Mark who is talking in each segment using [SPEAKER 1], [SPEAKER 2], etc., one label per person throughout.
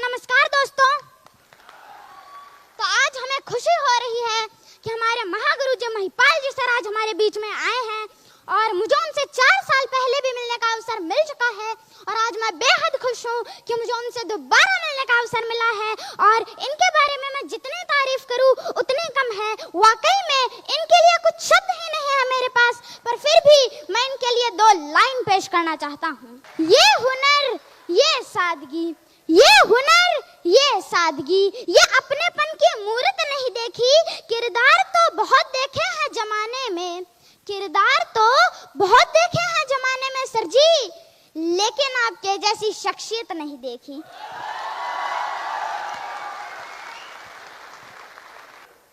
[SPEAKER 1] नमस्कार दोस्तों। तो आज हमें खुशी हो रही है कि हमारे महागुरु जी महिपाल जी सर आज हमारे बीच में आए हैं और मुझे उनसे 4 साल पहले भी मिलने का अवसर मिल चुका है और आज मैं बेहद खुश हूँ कि मुझे उनसे दोबारा मिलने का अवसर मिला है और इनके बारे में मैं जितनी तारीफ करूँ उतनी कम है। वाकई में इनके लिए कुछ शब्द ही नहीं है मेरे पास, पर फिर भी मैं इनके लिए 2 लाइन पेश करना चाहता हूँ। ये हुनर, ये सादगी, ये हुनर, ये सादगी, ये अपनेपन की मूरत नहीं देखी, किरदार तो बहुत देखे हैं जमाने में, किरदार तो बहुत देखे हैं जमाने में सर जी, लेकिन आपके जैसी शख्सियत नहीं देखी।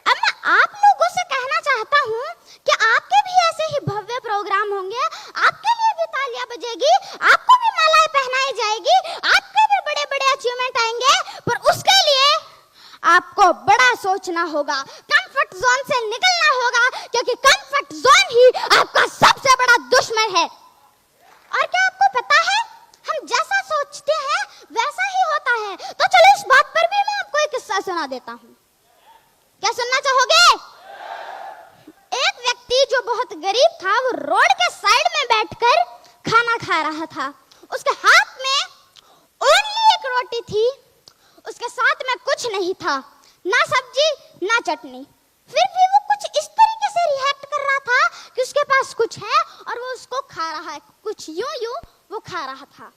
[SPEAKER 1] अब मैं आप लोगों से कहना चाहता हूँ कि आपके भी ऐसे ही भव्य प्रोग्राम होंगे, आपके लिए भी तालियां बजेगी, आपको भी मालाएं पहनाई जाएगी, आपके भी बड़े बड़े अचीवमेंट आएंगे, पर उसके लिए आपको बड़ा सोचना होगा, कंफर्ट जोन से निकलना होगा, क्योंकि कंफर्ट जोन ही आपका सबसे बड़ा दुश्मन है। और क्या आपको पता है, हम जैसा सोचते हैं वैसा ही होता है। तो चलो इस बात पर भी मैं आपको एक किस्सा सुना देता हूँ। क्या सुनना चाहोगे? एक व्यक्ति जो बहुत गरीब था, वो रोड के साइड में बैठकर खाना खा रहा था। उसके हाथ में ओनली एक रोटी थी, उसके साथ में कुछ नहीं था, ना सब्जी ना चटनी। फिर भी वो कुछ इस तरीके से रिएक्ट कर रहा था कि उसके पास कुछ है और वो उसको खा रहा है, कुछ यूं वो खा रहा था।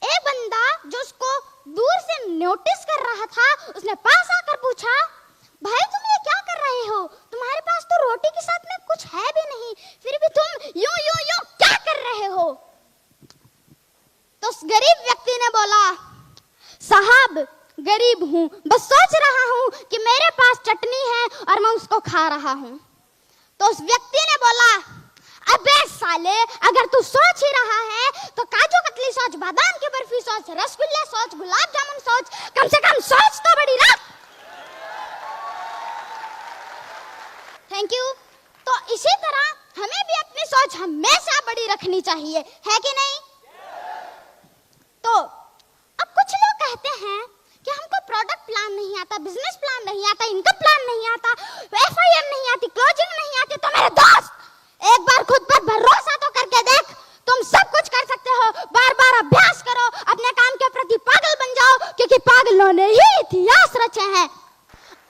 [SPEAKER 1] एक बंदा जो उसको दूर से नोटिस कर रहा था, उसने पास आकर पूछा, भाई तुम ये क्या कर रहे हो? तुम्हारे पास तो रोटी के साथ में कुछ है भी नहीं, फिर भी तुम यूं क्या कर रहे हो? तो उस गरीब व्यक्ति ने बोला, साहब गरीब हूँ, बस सोच रहा हूँ कि मेरे पास चटनी है और मैं उसको खा रहा हूँ। तो उस व्यक्ति ने बोला, अबे साले, अगर तू सोच ही रहा है तो काजू कतली सोच, बादाम की बर्फी सोच, रसगुल्ले सोच, गुलाब जामुन सोच, कम से कम सोच तो बड़ी रख। Thank you. तो इसी तरह हमें भी अपनी सोच हमेशा बड़ी रखनी चाहिए, है कि नहीं? तो अब कुछ लोग कहते हैं कि हमको प्रोडक्ट प्लान नहीं आता, बिजनेस प्लान नहीं आता, इनकम प्लान नहीं आता, FIM नहीं आती, क्लोजिंग नहीं आती। तो मेरे दोस्त, एक बार खुद पर भरोसा तो करके देख, तुम सब कुछ कर सकते हो। बार बार अभ्यास करो, अपने काम के प्रति पागल बन जाओ, क्योंकि पागलों ने ही इतिहास रचे हैं।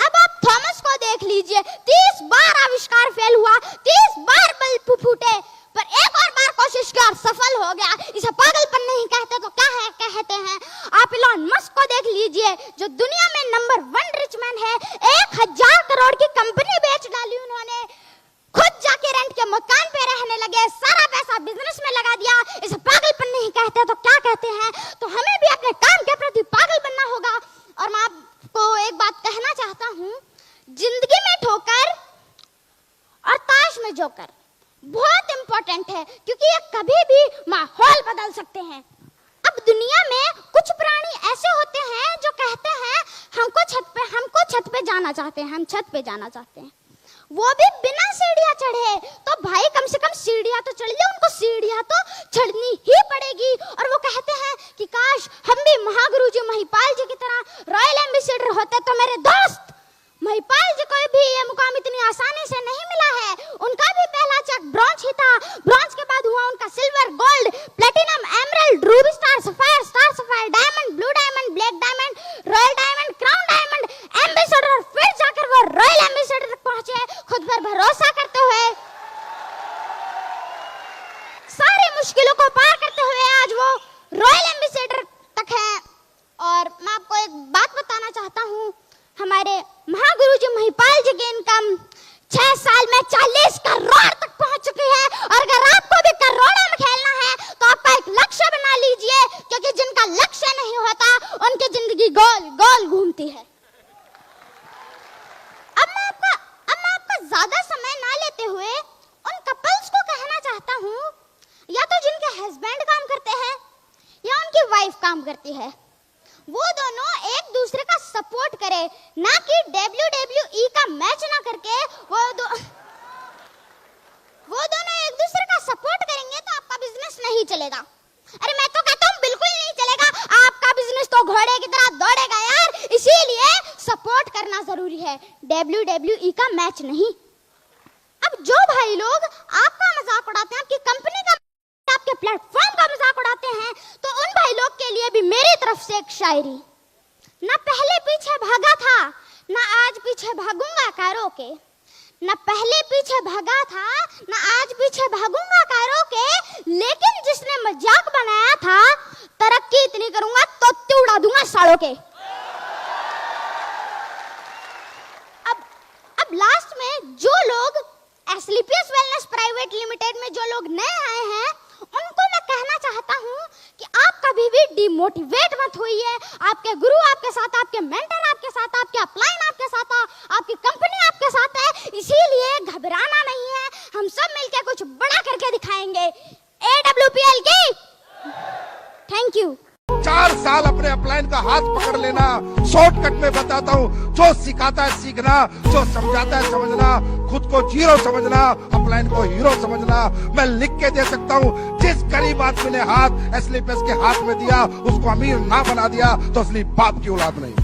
[SPEAKER 1] अब आप थॉमस को देख लीजिए, 30 बार आविष्कार फेल हुआ, 30 बार बल्ब फूटे, पर एक और बार कोशिश की और सफल हो गया। इसे पागलपन नहीं कहते तो क्या है कहते हैं? आप इलॉन मस्क को देख लीजिए, जो दुनिया में नंबर 1 रिच मैन है, 1000 करोड़ की कंपनी बेच डाली उन्होंने, खुद जाके रेंट के मकान पे रहने लगे, सारा पैसा बिजनेस में लगा दिया। इसे पागलपन नहीं कहते तो क्या कहते हैं? तो हमें भी अपने काम के प्रति पागल बनना होगा। और मैं आपको एक बात कहना चाहता हूँ, जिंदगी में ठोकर और ताश में जोकर बहुत इंपॉर्टेंट है, क्योंकि ये कभी भी माहौल बदल सकते हैं। अब दुनिया में कुछ प्राणी ऐसे होते हैं जो कहते हैं हमको छत पे जाना चाहते हैं, हम छत पे जाना चाहते हैं, वो भी बिना सीढ़ियां चढ़े। तो भाई कम से कम सीढ़ियां तो चढ़ ले, उनको सीढ़ियां तो चढ़नी ही पड़ेगी। और वो कहते हैं कि काश हम भी महागुरु जी महिपाल जी की तरह रॉयल एम्बेसडर होते। तो मेरे दोस्त, महिपाल जी को भी ये मुकाम इतनी आसानी से नहीं मिला है। उनका भी पहला चेक ब्रॉन्ज ही था, ब्रॉन्ज के बाद हुआ उनका silver, gold, platinum, emerald, Ruby star sapphire, diamond, blue diamond, black diamond, royal diamond, crown diamond, ambassador, फिर जाकर वो रॉयल एम्बेसडर तक पहुंचे, खुद पर भरोसा करते हुए, सारी मुश्किलों को पार करते हुए आज वो रॉयल एम्बेसडर तक है। और मैं आपको एक बात बताना चाहता हूँ, हमारे महागुरु जी महिपाल जी की इनकम 6 साल में 40 करोड़ तक पहुंच चुकी है। और अगर आपको भी करोड़ों में खेलना है तो आपका एक लक्ष्य बना लीजिए, क्योंकि जिनका लक्ष्य नहीं होता उनकी जिंदगी गोल गोल घूमती है। अब मैं आपका ज्यादा समय ना लेते हुए उन कपल्स को कहना चाहता हूँ, या तो जिनके हस्बैंड काम करते हैं या उनकी वाइफ काम करती है, वो दोनों एक दूसरे का सपोर्ट करे, ना कि WWE का मैच ना करके वो दोनों एक दूसरे का सपोर्ट करेंगे तो आपका बिजनेस नहीं चलेगा। अरे मैं तो कहता हूँ बिल्कुल नहीं चलेगा। आपका आपका बिजनेस तो घोड़े की तरह दौड़ेगा यार, इसीलिए सपोर्ट करना जरूरी है, WWE का मैच नहीं। अब जो भाई लोग आपका मजाक उड़ाते हैं, आपकी कंपनी का, आपके प्लेटफॉर्म का मजाक उड़ाते हैं, तो उन भाई लोग के लिए भी मेरी तरफ से एक शायरी। ना पहले पीछे भागा था, ना आज पीछे भागूंगा कारों के, न पहले पीछे भागा था, न आज पीछे भागूंगा कारों के, लेकिन जिसने मजाक बनाया था, तरक्की इतनी करूंगा तो उड़ा दूंगा सालों के। अब लास्ट में जो लोग एस्क्लेपियस वेलनेस प्राइवेट लिमिटेड में जो लोग नए आए हैं, उनको मैं कहना चाहता हूं कि आप कभी भी डिमोटिवेट मत होइए। आपके गुरु आपके साथ, आपके मेंटर आपके साथ, आपके अपलाइन आपके साथ, आपकी कंपनी आपके साथ है, इसीलिए घबराना नहीं है। हम सब मिलकर कुछ बड़ा करके दिखाएंगे। AWPL की थैंक यू।
[SPEAKER 2] 4 साल अपने अपलाइन का हाथ पकड़ लेना, शॉर्टकट में बताता हूँ, जो सिखाता है सीखना, जो समझाता है समझना, खुद को जीरो समझना, अपलाइन को हीरो समझना। मैं लिख के दे सकता हूँ, जिस गरीब आदमी ने हाथ एस्क्लेपियस के हाथ में दिया, उसको अमीर ना बना दिया तो असली बाप की औलाद नहीं।